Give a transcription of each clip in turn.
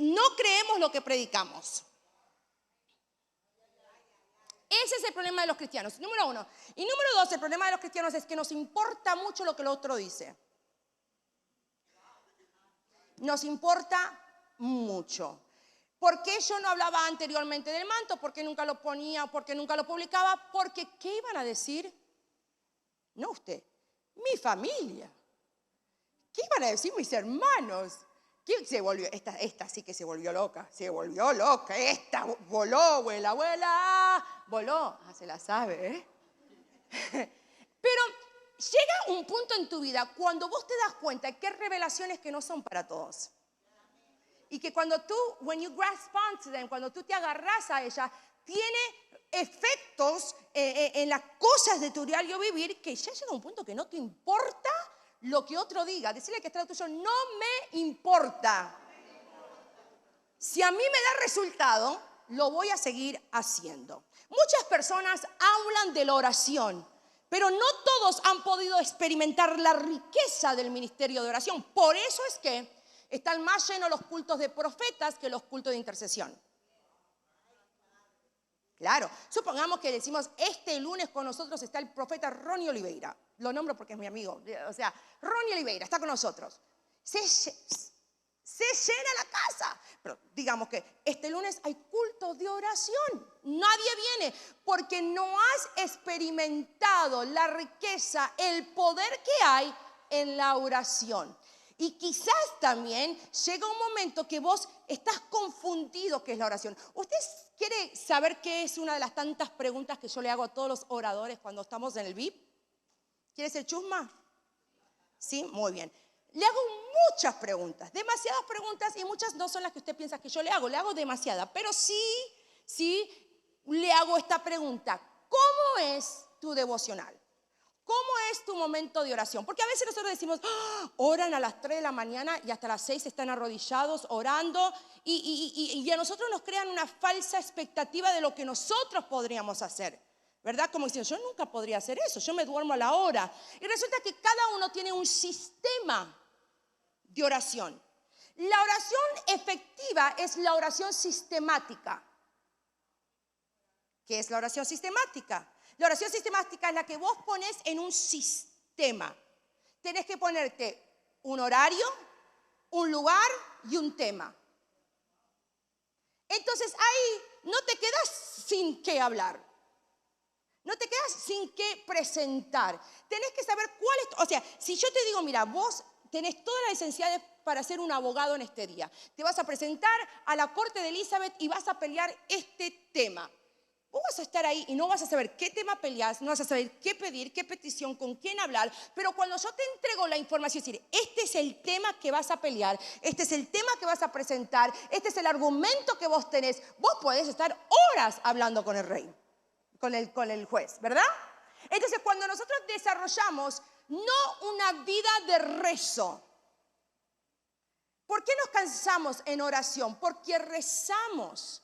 no creemos lo que predicamos. Ese es el problema de los cristianos, número uno. Y número dos, el problema de los cristianos es que nos importa mucho lo que el otro dice. Nos importa mucho. ¿Por qué yo no hablaba anteriormente del manto? ¿Por qué nunca lo ponía? ¿Por qué nunca lo publicaba? Porque ¿qué iban a decir? No usted, mi familia. ¿Qué iban a decir mis hermanos? ¿Quién se volvió? Esta sí que se volvió loca. Esta voló, abuela, voló. Se la sabe, ¿eh? Pero llega un punto en tu vida cuando vos te das cuenta que hay revelaciones que no son para todos. Y que cuando tú, when you grasp onto them, cuando tú te agarras a ella, tiene efectos en las cosas de tu diario vivir que ya llega un punto que no te importa lo que otro diga. Decirle que está al tuyo, no me importa. Si a mí me da resultado, lo voy a seguir haciendo. Muchas personas hablan de la oración, pero no todos han podido experimentar la riqueza del ministerio de oración. Por eso es que están más llenos los cultos de profetas que los cultos de intercesión. Claro, supongamos que decimos, este lunes con nosotros está el profeta Ronnie Oliveira. Lo nombro porque es mi amigo. O sea, Ronnie Oliveira está con nosotros. Se llena la casa. Pero digamos que este lunes hay culto de oración. Nadie viene porque no has experimentado la riqueza, el poder que hay en la oración. Y quizás también llega un momento que vos estás confundido qué es la oración. ¿Usted quiere saber qué es una de las tantas preguntas que yo le hago a todos los oradores cuando estamos en el VIP? ¿Quiere ser chusma? Sí, muy bien. Le hago muchas preguntas, demasiadas preguntas, y muchas no son las que usted piensa que yo le hago demasiadas. Pero sí le hago esta pregunta. ¿Cómo es tu devocional? ¿Cómo es tu momento de oración? Porque a veces nosotros decimos, oran a las 3 de la mañana y hasta las 6 están arrodillados orando, y a nosotros nos crean una falsa expectativa de lo que nosotros podríamos hacer, ¿verdad? Como diciendo, yo nunca podría hacer eso, yo me duermo a la hora. Y resulta que cada uno tiene un sistema de oración. La oración efectiva es la oración sistemática. ¿Qué es la oración sistemática? La oración sistemática es la que vos pones en un sistema. Tenés que ponerte un horario, un lugar y un tema. Entonces ahí no te quedas sin qué hablar. No te quedas sin qué presentar. Tenés que saber cuál es. O sea, si yo te digo, mira, vos tenés todas las licenciadas para ser un abogado en este día. Te vas a presentar a la corte de Elizabeth y vas a pelear este tema. Vos vas a estar ahí y no vas a saber qué tema peleas, no vas a saber qué pedir, qué petición, con quién hablar. Pero cuando yo te entrego la información, es decir, este es el tema que vas a pelear, este es el tema que vas a presentar, este es el argumento que vos tenés, vos podés estar horas hablando con el rey, con el juez, ¿verdad? Entonces, cuando nosotros desarrollamos no una vida de rezo, ¿por qué nos cansamos en oración? Porque rezamos.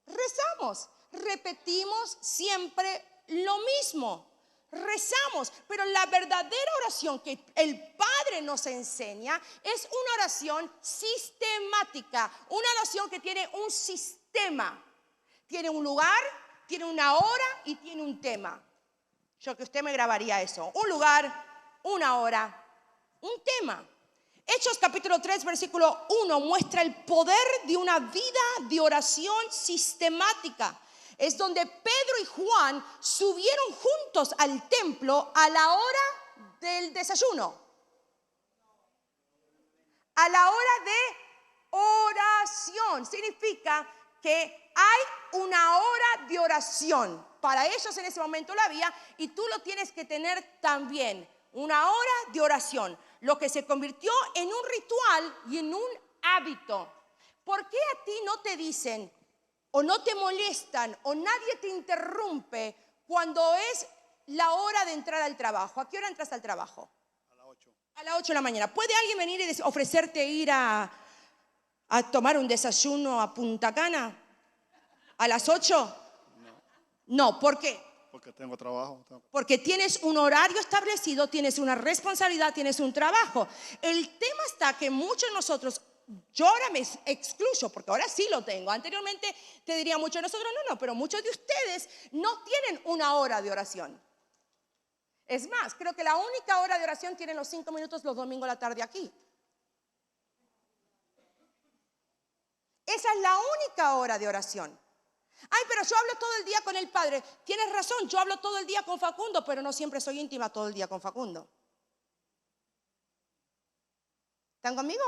Rezamos, repetimos siempre lo mismo, rezamos, pero la verdadera oración que el Padre nos enseña es una oración sistemática, una oración que tiene un sistema, tiene un lugar, tiene una hora y tiene un tema. Yo que usted me grabaría eso, un lugar, una hora, un tema. Hechos capítulo 3 versículo 1 muestra el poder de una vida de oración sistemática. Es donde Pedro y Juan subieron juntos al templo a la hora del desayuno. A la hora de oración. Significa que hay una hora de oración. Para ellos en ese momento la había, y tú lo tienes que tener también. Una hora de oración. Lo que se convirtió en un ritual y en un hábito. ¿Por qué a ti no te dicen o no te molestan o nadie te interrumpe cuando es la hora de entrar al trabajo? ¿A qué hora entras al trabajo? A las 8. A las 8 de la mañana. ¿Puede alguien venir y ofrecerte ir a tomar un desayuno a Punta Cana? ¿A las 8? No. ¿Por qué? Porque tengo trabajo. Porque tienes un horario establecido, tienes una responsabilidad, tienes un trabajo. El tema está que muchos de nosotros, yo ahora me excluyo, porque ahora sí lo tengo. Anteriormente te diría muchos de nosotros, no, pero muchos de ustedes no tienen una hora de oración. Es más, creo que la única hora de oración tienen los 5 minutos los domingos a la tarde aquí. Esa es la única hora de oración. Ay, pero yo hablo todo el día con el Padre. Tienes razón, yo hablo todo el día con Facundo, pero no siempre soy íntima todo el día con Facundo. ¿Están conmigo?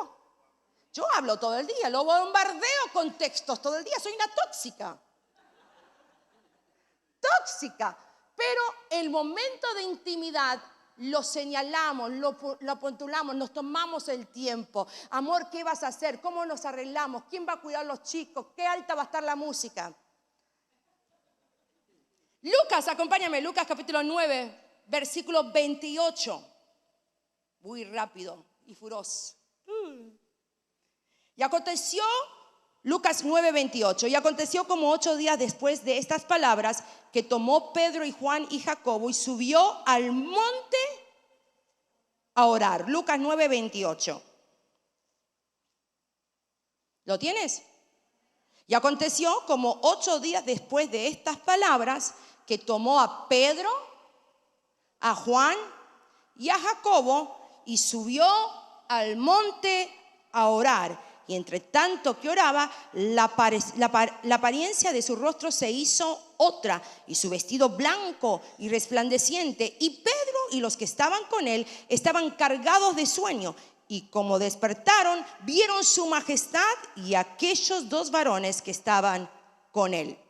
Yo hablo todo el día, lo bombardeo con textos todo el día. Soy una tóxica. Tóxica. Pero el momento de intimidad lo señalamos, lo postulamos, nos tomamos el tiempo. Amor, ¿qué vas a hacer? ¿Cómo nos arreglamos? ¿Quién va a cuidar a los chicos? ¿Qué alta va a estar la música? Lucas, acompáñame, Lucas capítulo 9, versículo 28. Muy rápido y furioso. Y aconteció, Lucas 9, 28, y aconteció como 8 días después de estas palabras, que tomó Pedro y Juan y Jacobo y subió al monte a orar. Lucas 9, 28. ¿Lo tienes? Y aconteció como 8 días después de estas palabras, que tomó a Pedro, a Juan y a Jacobo y subió al monte a orar. Y entre tanto que oraba, la apariencia de su rostro se hizo otra, y su vestido blanco y resplandeciente. Y Pedro y los que estaban con él estaban cargados de sueño. Y como despertaron, vieron su majestad y aquellos 2 varones que estaban con él.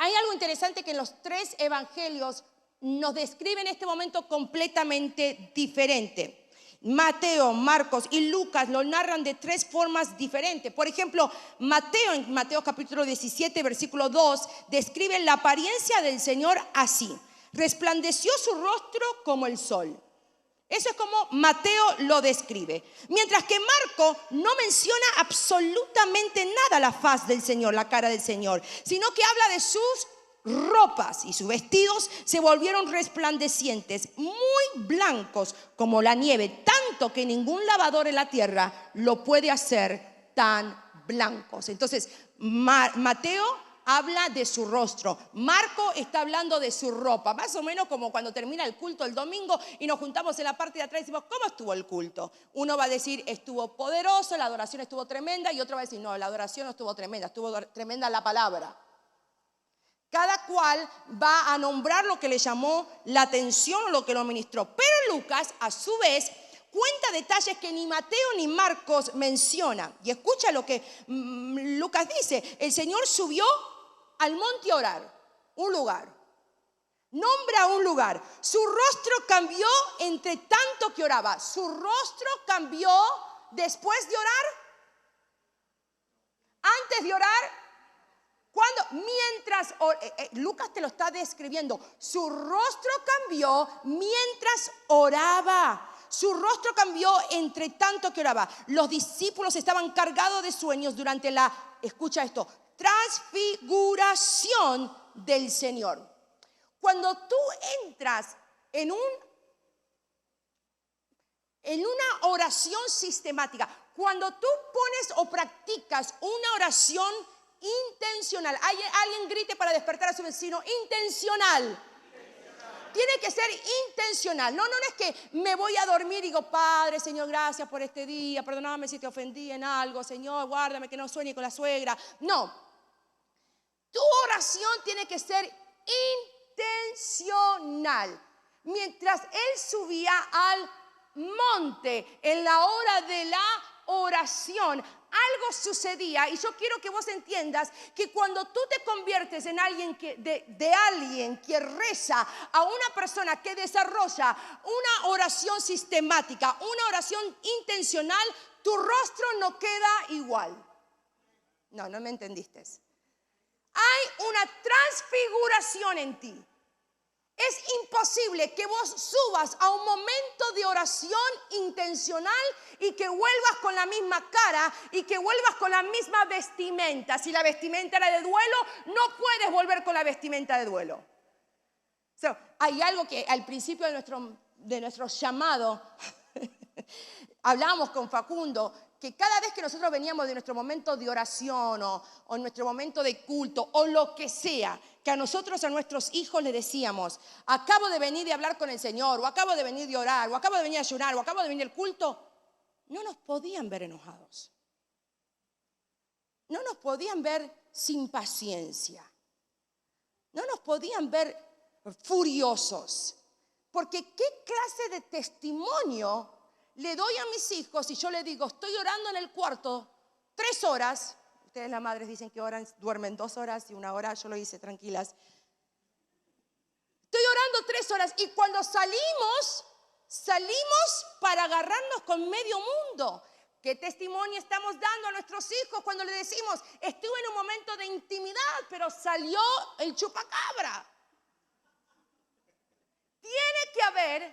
Hay algo interesante que en los 3 evangelios nos describen este momento completamente diferente. Mateo, Marcos y Lucas lo narran de 3 formas diferentes. Por ejemplo, Mateo, en Mateo capítulo 17, versículo 2, describe la apariencia del Señor así: resplandeció su rostro como el sol. Eso es como Mateo lo describe. Mientras que Marco no menciona absolutamente nada la faz del Señor, la cara del Señor, sino que habla de sus ropas, y sus vestidos se volvieron resplandecientes, muy blancos como la nieve, tanto que ningún lavador en la tierra lo puede hacer tan blancos. Entonces, Mateo habla de su rostro, Marco está hablando de su ropa, más o menos como cuando termina el culto el domingo y nos juntamos en la parte de atrás y decimos, ¿cómo estuvo el culto? Uno va a decir, estuvo poderoso, la adoración estuvo tremenda, y otro va a decir, no, la adoración no estuvo tremenda, estuvo tremenda la palabra. Cada cual va a nombrar lo que le llamó la atención o lo que lo ministró. Pero Lucas, a su vez, cuenta detalles que ni Mateo ni Marcos mencionan. Y escucha lo que Lucas dice. El Señor subió al monte a orar, un lugar. Nombra un lugar. Su rostro cambió entre tanto que oraba. Su rostro cambió después de orar, antes de orar. Cuando, mientras, Lucas te lo está describiendo, su rostro cambió mientras oraba. Su rostro cambió entre tanto que oraba. Los discípulos estaban cargados de sueños durante la, escucha esto, transfiguración del Señor. Cuando tú entras en una oración sistemática, cuando tú pones o practicas una oración intencional. Alguien grite para despertar a su vecino, intencional. Tiene que ser intencional. No es que me voy a dormir y digo, Padre, Señor, gracias por este día, perdóname si te ofendí en algo, Señor, guárdame que no sueñe con la suegra. No. Tu oración tiene que ser intencional. Mientras él subía al monte en la hora de la oración, algo sucedía, y yo quiero que vos entiendas que cuando tú te conviertes en alguien de alguien que reza, a una persona que desarrolla una oración sistemática, una oración intencional, tu rostro no queda igual. No me entendiste. Hay una transfiguración en ti. Es imposible que vos subas a un momento de oración intencional y que vuelvas con la misma cara y que vuelvas con la misma vestimenta. Si la vestimenta era de duelo, no puedes volver con la vestimenta de duelo. Hay algo que al principio de nuestro llamado, hablábamos con Facundo, que cada vez que nosotros veníamos de nuestro momento de oración o nuestro momento de culto o lo que sea, que a nosotros, a nuestros hijos les decíamos, acabo de venir de hablar con el Señor, o acabo de venir de orar, o acabo de venir a ayunar, o acabo de venir al culto, no nos podían ver enojados. No nos podían ver sin paciencia. No nos podían ver furiosos. Porque ¿qué clase de testimonio le doy a mis hijos si yo les digo, estoy orando en el cuarto 3 horas? Ustedes las madres dicen que duermen 2 horas y 1 hora, yo lo hice tranquilas. Estoy orando 3 horas y cuando salimos para agarrarnos con medio mundo. ¿Qué testimonio estamos dando a nuestros hijos cuando les decimos, estuve en un momento de intimidad, pero salió el chupacabra? Tiene que haber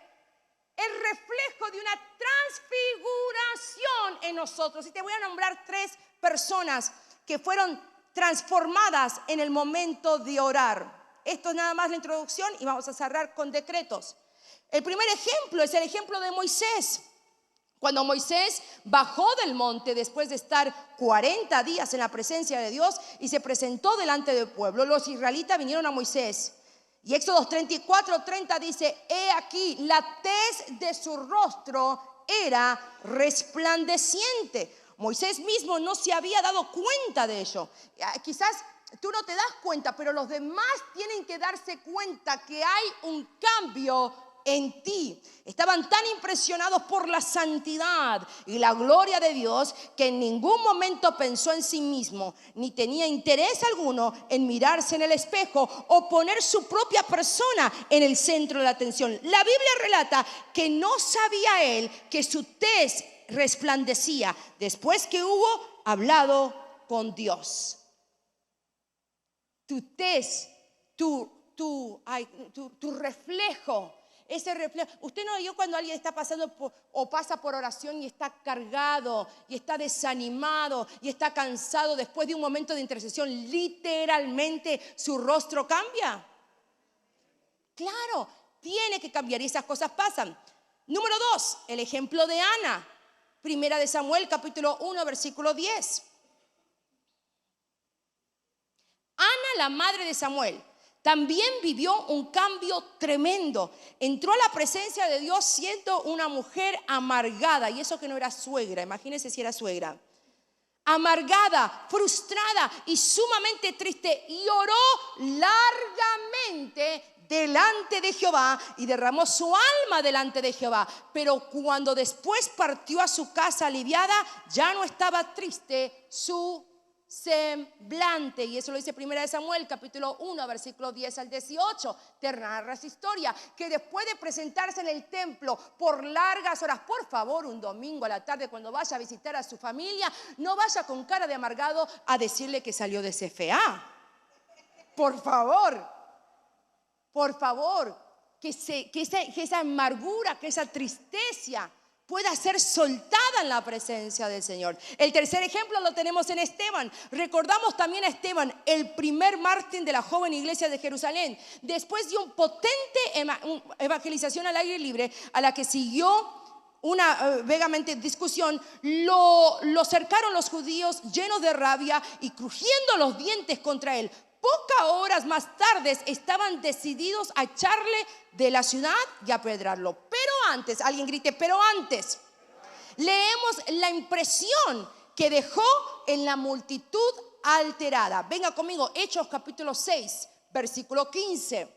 el reflejo de una transfiguración en nosotros. Y te voy a nombrar 3 personas que fueron transformadas en el momento de orar. Esto es nada más la introducción y vamos a cerrar con decretos. El primer ejemplo es el ejemplo de Moisés. Cuando Moisés bajó del monte después de estar 40 días en la presencia de Dios y se presentó delante del pueblo, los israelitas vinieron a Moisés. Y Éxodo 34:30 dice, he aquí, la tez de su rostro era resplandeciente. Moisés mismo no se había dado cuenta de ello. Quizás tú no te das cuenta, pero los demás tienen que darse cuenta que hay un cambio en ti. Estaban tan impresionados por la santidad y la gloria de Dios que en ningún momento pensó en sí mismo, ni tenía interés alguno en mirarse en el espejo o poner su propia persona en el centro de la atención. La Biblia relata que no sabía él que su tez resplandecía después que hubo hablado con Dios. Tu tez, tu reflejo. Ese reflejo. Usted no vio cuando alguien está pasando o pasa por oración y está cargado y está desanimado y está cansado después de un momento de intercesión, literalmente su rostro cambia. Claro, tiene que cambiar y esas cosas pasan. Número 2, el ejemplo de Ana. Primera de Samuel, capítulo 1, versículo 10. Ana, la madre de Samuel, también vivió un cambio tremendo. Entró a la presencia de Dios siendo una mujer amargada. Y eso que no era suegra, imagínense si era suegra. Amargada, frustrada y sumamente triste. Y oró largamente delante de Jehová y derramó su alma delante de Jehová. Pero cuando después partió a su casa aliviada, ya no estaba triste su semblante. Y eso lo dice Primera de Samuel, capítulo 1, versículo 10 al 18. Te narra esa historia, que después de presentarse en el templo por largas horas, por favor, un domingo a la tarde cuando vaya a visitar a su familia, no vaya con cara de amargado a decirle que salió de CFA. Por favor, que esa amargura, que esa tristeza pueda ser soltada en la presencia del Señor. El tercer ejemplo lo tenemos en Esteban. Recordamos también a Esteban, el primer mártir de la joven iglesia de Jerusalén. Después de una potente evangelización al aire libre, a la que siguió una vagamente discusión, lo cercaron los judíos llenos de rabia y crujiendo los dientes contra él. Pocas horas más tarde estaban decididos a echarle de la ciudad y apedrearlo. Pero antes, alguien grite, pero antes, leemos la impresión que dejó en la multitud alterada. Venga conmigo, Hechos capítulo 6, versículo 15.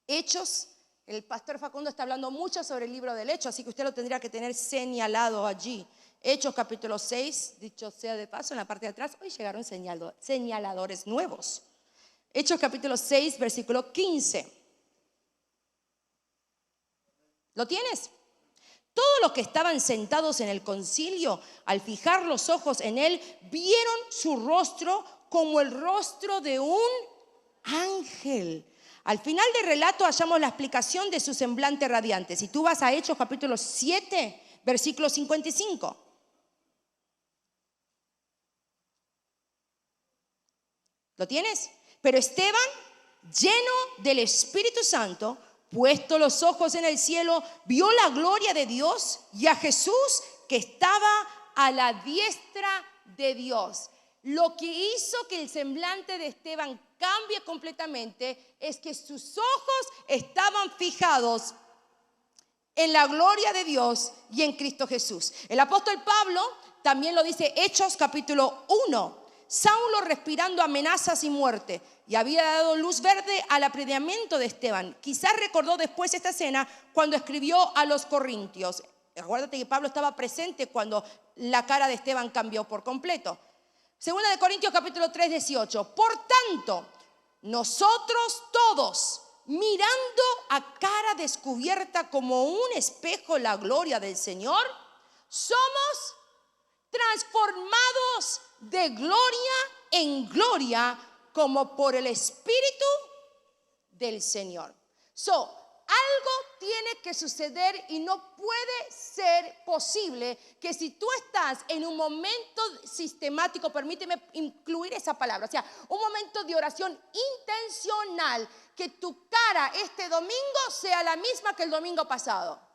Hechos, el pastor Facundo está hablando mucho sobre el libro del Hechos, así que usted lo tendría que tener señalado allí. Hechos capítulo 6, dicho sea de paso, en la parte de atrás, hoy llegaron señaladores nuevos. Hechos capítulo 6, versículo 15. ¿Lo tienes? Todos los que estaban sentados en el concilio, al fijar los ojos en él, vieron su rostro como el rostro de un ángel. Al final del relato hallamos la explicación de su semblante radiante. Si tú vas a Hechos capítulo 7, versículo 55. ¿Lo tienes? Pero Esteban, lleno del Espíritu Santo, puesto los ojos en el cielo, vio la gloria de Dios y a Jesús que estaba a la diestra de Dios. Lo que hizo que el semblante de Esteban cambie completamente es que sus ojos estaban fijados en la gloria de Dios y en Cristo Jesús. El apóstol Pablo también lo dice, Hechos capítulo 1. Saulo respirando amenazas y muerte y había dado luz verde al apedreamiento de Esteban. Quizás recordó después esta escena cuando escribió a los Corintios. Acuérdate que Pablo estaba presente cuando la cara de Esteban cambió por completo. Segunda de Corintios capítulo 3, 18. Por tanto, nosotros todos, mirando a cara descubierta como un espejo la gloria del Señor, somos transformados de gloria en gloria como por el Espíritu del Señor. Algo tiene que suceder y no puede ser posible que si tú estás en un momento sistemático, permíteme incluir esa palabra, o sea, un momento de oración intencional, que tu cara este domingo sea la misma que el domingo pasado.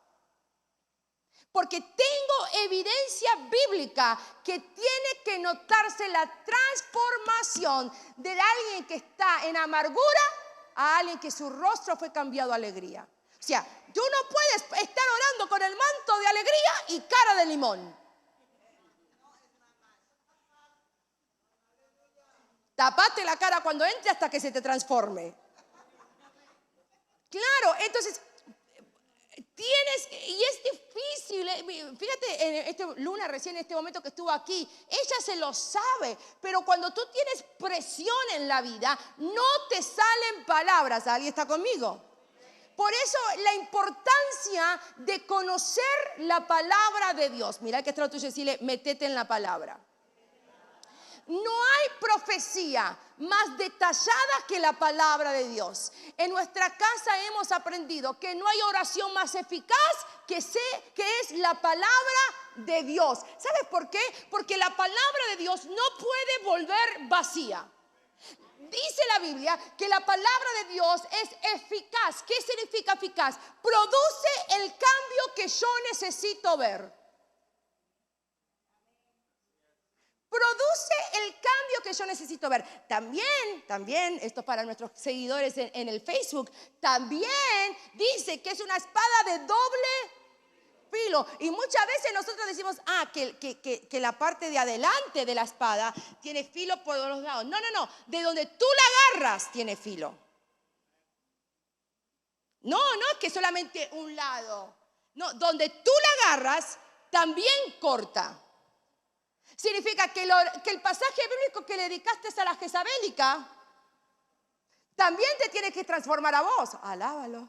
Porque tengo evidencia bíblica que tiene que notarse la transformación de alguien que está en amargura a alguien que su rostro fue cambiado a alegría. O sea, tú no puedes estar orando con el manto de alegría y cara de limón. Tapate la cara cuando entre hasta que se te transforme. Claro, entonces y es difícil, fíjate, Luna recién en este momento que estuvo aquí, ella se lo sabe, pero cuando tú tienes presión en la vida, no te salen palabras. ¿Alguien está conmigo? Por eso la importancia de conocer la palabra de Dios. Mira que está lo tuyo y decirle, métete en la palabra. No hay profecía más detallada que la palabra de Dios. En nuestra casa hemos aprendido que no hay oración más eficaz que es la palabra de Dios. ¿Sabes por qué? Porque la palabra de Dios no puede volver vacía. Dice la Biblia que la palabra de Dios es eficaz. ¿Qué significa eficaz? Produce el cambio que yo necesito ver. Produce el cambio que yo necesito ver. También, esto es para nuestros seguidores en el Facebook, también dice que es una espada de doble filo. Y muchas veces nosotros decimos, que la parte de adelante de la espada tiene filo por los lados. No. De donde tú la agarras tiene filo. No es que solamente un lado. No, donde tú la agarras también corta. Significa que el pasaje bíblico que le dedicaste a la jezabélica también te tiene que transformar a vos. Alábalo.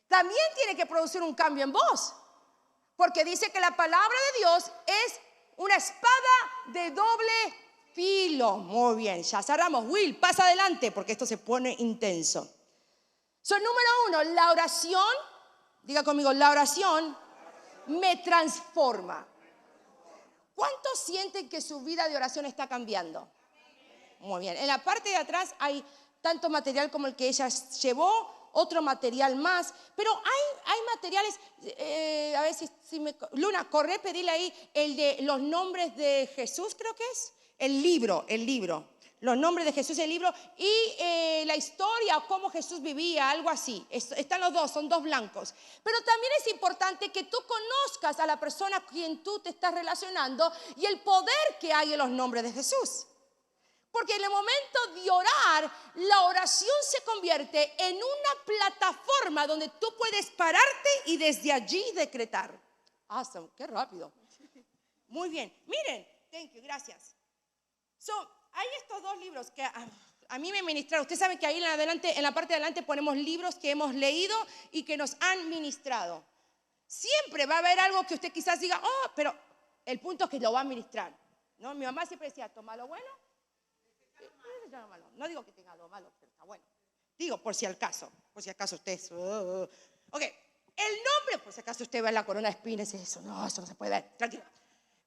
También tiene que producir un cambio en vos. Porque dice que la palabra de Dios es una espada de doble filo. Muy bien, ya cerramos. Will, pasa adelante porque esto se pone intenso. Número 1, la oración, diga conmigo, la oración me transforma. ¿Cuántos sienten que su vida de oración está cambiando? Muy bien. En la parte de atrás hay tanto material como el que ella llevó, otro material más. Pero hay materiales, a ver si Luna, corre, pedile ahí el de los nombres de Jesús, creo que es. El libro. Los nombres de Jesús, el libro. Y la historia, cómo Jesús vivía, algo así. Están los dos, son dos blancos. Pero también es importante que tú conozcas a la persona con quien tú te estás relacionando y el poder que hay en los nombres de Jesús. Porque en el momento de orar, la oración se convierte en una plataforma donde tú puedes pararte y desde allí decretar. Awesome, qué rápido. Muy bien, miren, thank you, gracias. Hay estos dos libros que a mí me ministraron. Ustedes saben que ahí en la parte de adelante ponemos libros que hemos leído y que nos han ministrado. Siempre va a haber algo que usted quizás diga, pero el punto es que lo va a ministrar, ¿no? Mi mamá siempre decía, toma lo bueno. No digo que tenga lo malo, pero está bueno. Digo, por si acaso usted Ok, el nombre, por si acaso usted ve la corona de espinas y eso no se puede ver, tranquilo.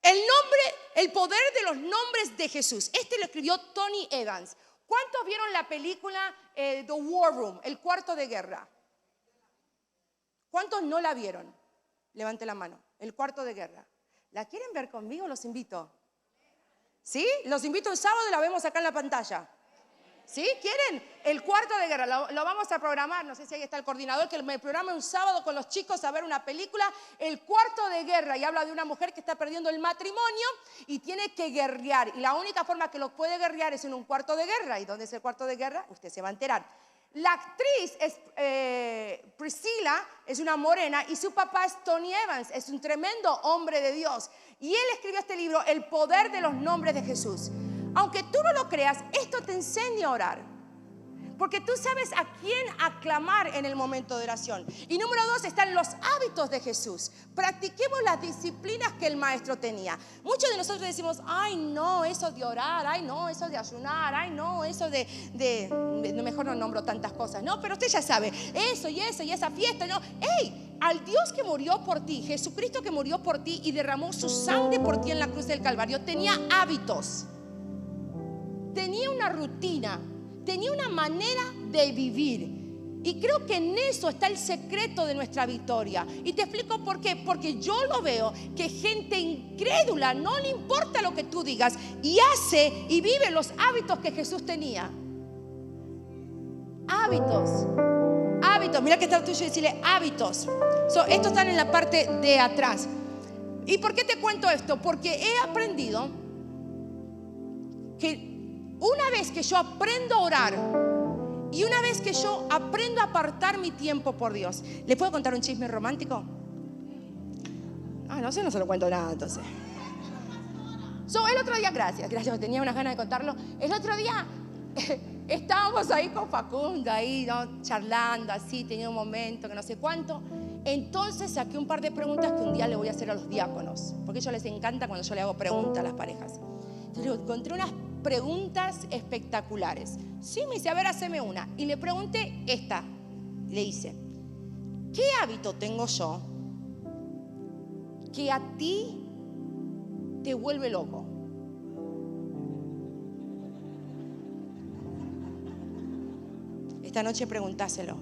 El poder de los nombres de Jesús. Este lo escribió Tony Evans. ¿Cuántos vieron la película The War Room, el cuarto de guerra? ¿Cuántos no la vieron? Levante la mano. El cuarto de guerra. ¿La quieren ver conmigo? Los invito. ¿Sí? Los invito el sábado y la vemos acá en la pantalla. ¿Sí? ¿Quieren? El cuarto de guerra. Lo vamos a programar. No sé si ahí está el coordinador que me programa un sábado con los chicos a ver una película. El cuarto de guerra. Y habla de una mujer que está perdiendo el matrimonio y tiene que guerrear. Y la única forma que lo puede guerrear es en un cuarto de guerra. ¿Y dónde es el cuarto de guerra? Usted se va a enterar. La actriz es Priscilla, es una morena, y su papá es Tony Evans, es un tremendo hombre de Dios. Y él escribió este libro, El poder de los nombres de Jesús. Aunque tú no lo creas, esto te enseña a orar. Porque tú sabes a quién aclamar en el momento de oración. Y número 2 están los hábitos de Jesús. Practiquemos las disciplinas que el maestro tenía. Muchos de nosotros decimos, ay no, eso de orar, ay no, eso de ayunar, ay no, eso mejor no nombro tantas cosas, no, pero usted ya sabe, eso y esa fiesta, no. ¡Ey! Al Dios que murió por ti, Jesucristo que murió por ti y derramó su sangre por ti en la cruz del Calvario, tenía hábitos, tenía una rutina, tenía una manera de vivir. Y creo que en eso está el secreto de nuestra victoria. Y te explico por qué. Porque yo lo veo que gente incrédula no le importa lo que tú digas y hace y vive los hábitos que Jesús tenía. Hábitos. Mira que está el tuyo y decirle hábitos. Estos están en la parte de atrás. ¿Y por qué te cuento esto? Porque he aprendido que una vez que yo aprendo a orar y una vez que yo aprendo a apartar mi tiempo por Dios. ¿Le puedo contar un chisme romántico? No sé, no se lo cuento nada entonces. El otro día, gracias, tenía unas ganas de contarlo. El otro día estábamos ahí con Facundo, ahí, ¿no? Charlando así, tenía un momento que no sé cuánto. Entonces saqué un par de preguntas que un día le voy a hacer a los diáconos, porque a ellos les encanta cuando yo le hago preguntas a las parejas. Entonces le encontré unas preguntas espectaculares. Sí, me dice, a ver, haceme una. Y le pregunté esta. Le hice, ¿qué hábito tengo yo que a ti te vuelve loco? Esta noche preguntáselo.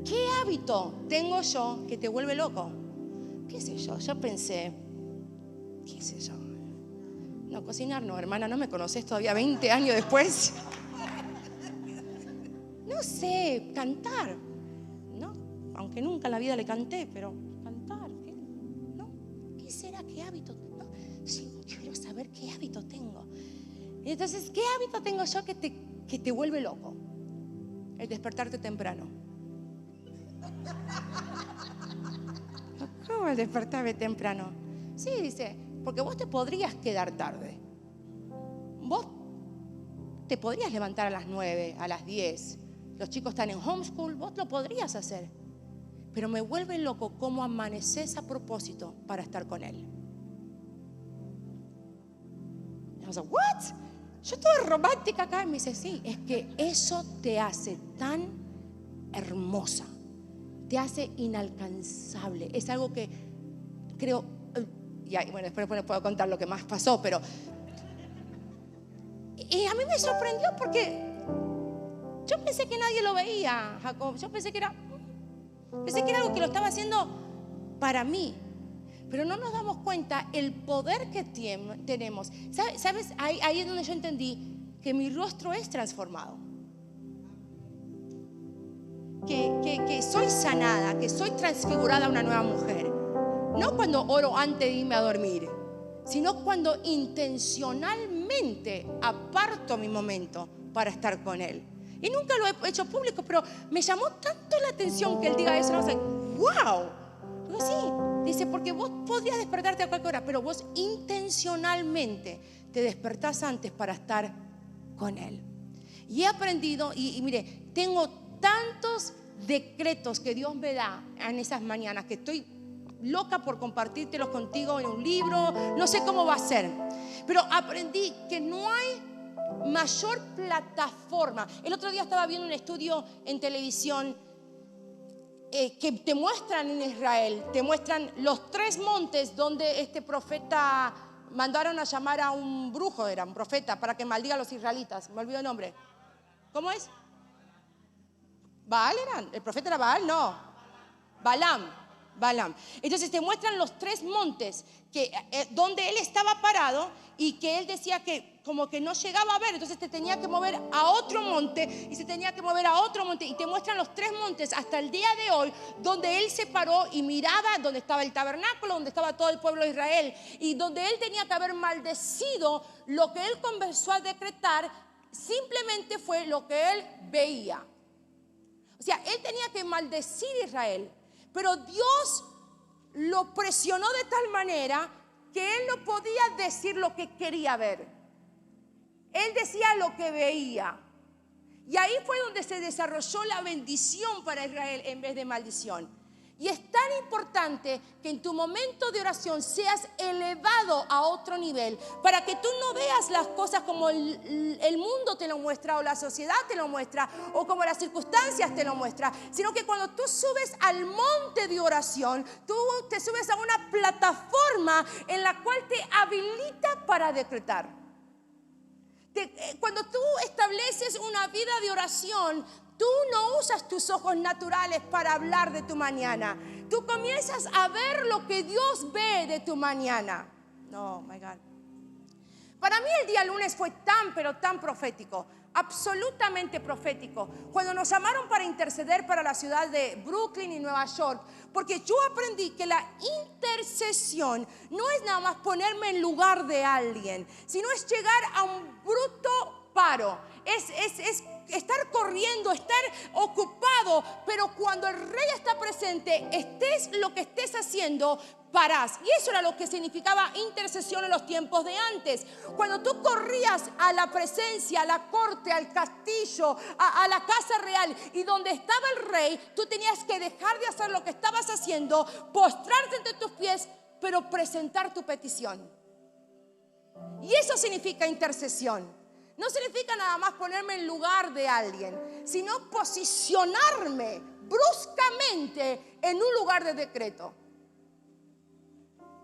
¿Qué hábito tengo yo que te vuelve loco? ¿Qué sé yo? Yo pensé, ¿qué sé yo? No, cocinar no, hermana, no me conoces todavía 20 años después. No sé, cantar, ¿no? Aunque nunca en la vida le canté, pero cantar, ¿qué? ¿No? ¿Qué será? ¿Qué hábito? ¿No? Sí, quiero saber qué hábito tengo. Y entonces, ¿qué hábito tengo yo que te vuelve loco? El despertarte temprano. ¿Cómo el despertarme temprano? Sí, dice, porque vos te podrías quedar tarde. Vos te podrías levantar a las 9, a las 10. Los chicos están en homeschool, vos lo podrías hacer. Pero me vuelve loco cómo amaneces a propósito para estar con él. Y yo, ¿what? Yo estoy romántica acá. Y me dice, sí, es que eso te hace tan hermosa. Te hace inalcanzable. Es algo que creo... bueno, después puedo contar lo que más pasó, pero... Y a mí me sorprendió porque yo pensé que nadie lo veía, Jacob. Yo pensé que era algo que lo estaba haciendo para mí. Pero no nos damos cuenta el poder que tenemos. ¿Sabes? Ahí es donde yo entendí que mi rostro es transformado. Que soy sanada, que soy transfigurada a una nueva mujer. No cuando oro antes de irme a dormir, sino cuando intencionalmente aparto mi momento para estar con Él. Y nunca lo he hecho público, pero me llamó tanto la atención que Él diga eso. No sé, ¡wow! Digo, sí, dice, porque vos podrías despertarte a cualquier hora, pero vos intencionalmente te despertás antes para estar con Él. Y he aprendido, y mire, tengo tantos decretos que Dios me da en esas mañanas que estoy loca por compartírtelos contigo en un libro, no sé cómo va a ser, pero aprendí que no hay mayor plataforma. El otro día estaba viendo un estudio en televisión que te muestran en Israel, te muestran los 3 montes donde este profeta mandaron a llamar a un brujo, era un profeta, para que maldiga a los israelitas. Me olvidó el nombre. ¿Cómo es? ¿Baal eran? ¿El profeta era Baal? No. Balaam. Entonces te muestran los 3 montes donde él estaba parado y que él decía que como que no llegaba a ver, entonces te tenía que mover a otro monte y se tenía que mover a otro monte, y te muestran los 3 montes hasta el día de hoy donde él se paró y miraba donde estaba el tabernáculo, donde estaba todo el pueblo de Israel, y donde él tenía que haber maldecido. Lo que él comenzó a decretar simplemente fue lo que él veía. O sea, él tenía que maldecir a Israel, pero Dios lo presionó de tal manera que él no podía decir lo que quería ver. Él decía lo que veía. Y ahí fue donde se desarrolló la bendición para Israel en vez de maldición. Y es tan importante que en tu momento de oración seas elevado a otro nivel, para que tú no veas las cosas como el mundo te lo muestra, o la sociedad te lo muestra, o como las circunstancias te lo muestra, sino que cuando tú subes al monte de oración, tú te subes a una plataforma en la cual te habilita para decretar. Cuando tú estableces una vida de oración, tú no usas tus ojos naturales para hablar de tu mañana. Tú comienzas a ver lo que Dios ve de tu mañana. No, my God. Para mí el día lunes fue pero tan profético, absolutamente profético, cuando nos llamaron para interceder para la ciudad de Brooklyn y Nueva York, porque yo aprendí que la intercesión no es nada más ponerme en lugar de alguien, sino es llegar a un bruto paro, es estar corriendo, estar ocupado, pero cuando el rey está presente, estés lo que estés haciendo, parás. Y eso era lo que significaba intercesión en los tiempos de antes. Cuando tú corrías a la presencia, a la corte, al castillo, a la casa real, y donde estaba el rey, tú tenías que dejar de hacer lo que estabas haciendo, postrarte ante tus pies, pero presentar tu petición. Y eso significa intercesión. No significa nada más ponerme en lugar de alguien, sino posicionarme bruscamente en un lugar de decreto.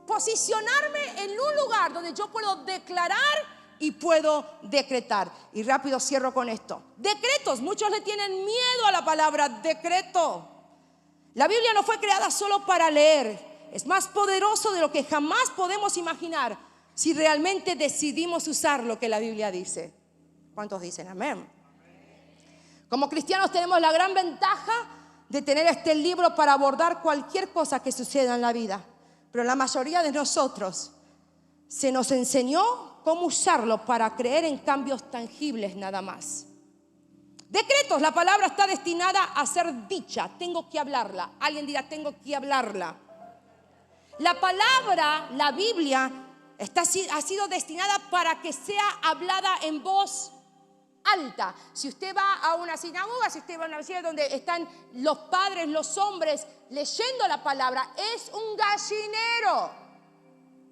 Posicionarme en un lugar donde yo puedo declarar y puedo decretar. Y rápido cierro con esto. Decretos, muchos le tienen miedo a la palabra decreto. La Biblia no fue creada solo para leer. Es más poderoso de lo que jamás podemos imaginar si realmente decidimos usar lo que la Biblia dice. ¿Cuántos dicen amén? Como cristianos tenemos la gran ventaja de tener este libro para abordar cualquier cosa que suceda en la vida. Pero la mayoría de nosotros se nos enseñó cómo usarlo para creer en cambios tangibles nada más. Decretos, la palabra está destinada a ser dicha. Tengo que hablarla. Alguien dirá, tengo que hablarla. La palabra, la Biblia, ha sido destinada para que sea hablada en voz alta. Si usted va a una sinagoga, si usted va a una sinagoga donde están los padres, los hombres leyendo la palabra, es un gallinero.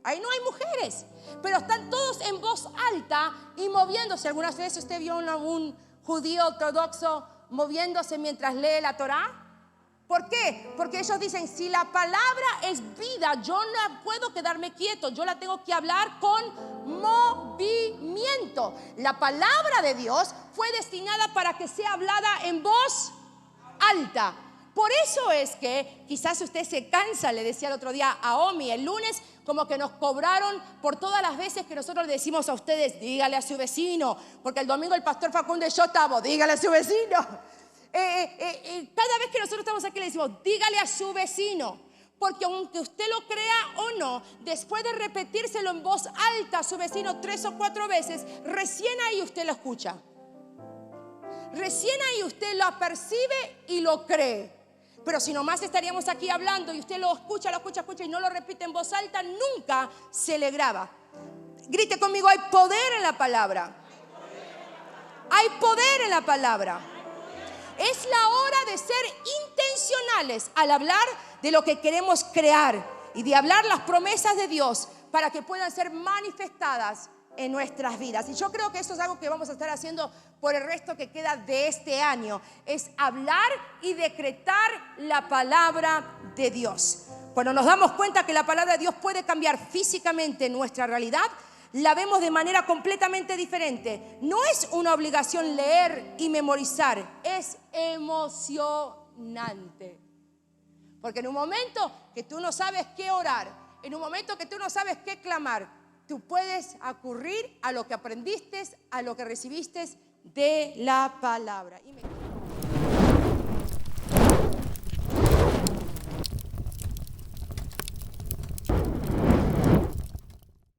Ahí no hay mujeres, pero están todos en voz alta y moviéndose. ¿Algunas veces usted vio a un judío ortodoxo moviéndose mientras lee la Torá? ¿Por qué? Porque ellos dicen, si la palabra es vida, yo no puedo quedarme quieto, yo la tengo que hablar con movimiento. La palabra de Dios fue destinada para que sea hablada en voz alta. Por eso es que quizás usted se cansa, le decía el otro día a Omi, el lunes como que nos cobraron por todas las veces que nosotros le decimos a ustedes, dígale a su vecino, porque el domingo el pastor Facundo y yo estábamos, dígale a su vecino. Cada vez que nosotros estamos aquí le decimos, dígale a su vecino, porque aunque usted lo crea o no, después de repetírselo en voz alta a su vecino 3 o 4 veces, recién ahí usted lo escucha. Recién ahí usted lo percibe y lo cree. Pero si nomás estaríamos aquí hablando y usted lo escucha y no lo repite en voz alta, nunca se le graba. Grite conmigo, hay poder en la palabra. Hay poder en la palabra. Es la hora de ser intencionales al hablar de lo que queremos crear y de hablar las promesas de Dios para que puedan ser manifestadas en nuestras vidas. Y yo creo que eso es algo que vamos a estar haciendo por el resto que queda de este año. Es hablar y decretar la palabra de Dios. Cuando nos damos cuenta que la palabra de Dios puede cambiar físicamente nuestra realidad, la vemos de manera completamente diferente. No es una obligación leer y memorizar, es emocionante. Porque en un momento que tú no sabes qué orar, en un momento que tú no sabes qué clamar, tú puedes acudir a lo que aprendiste, a lo que recibiste de la palabra.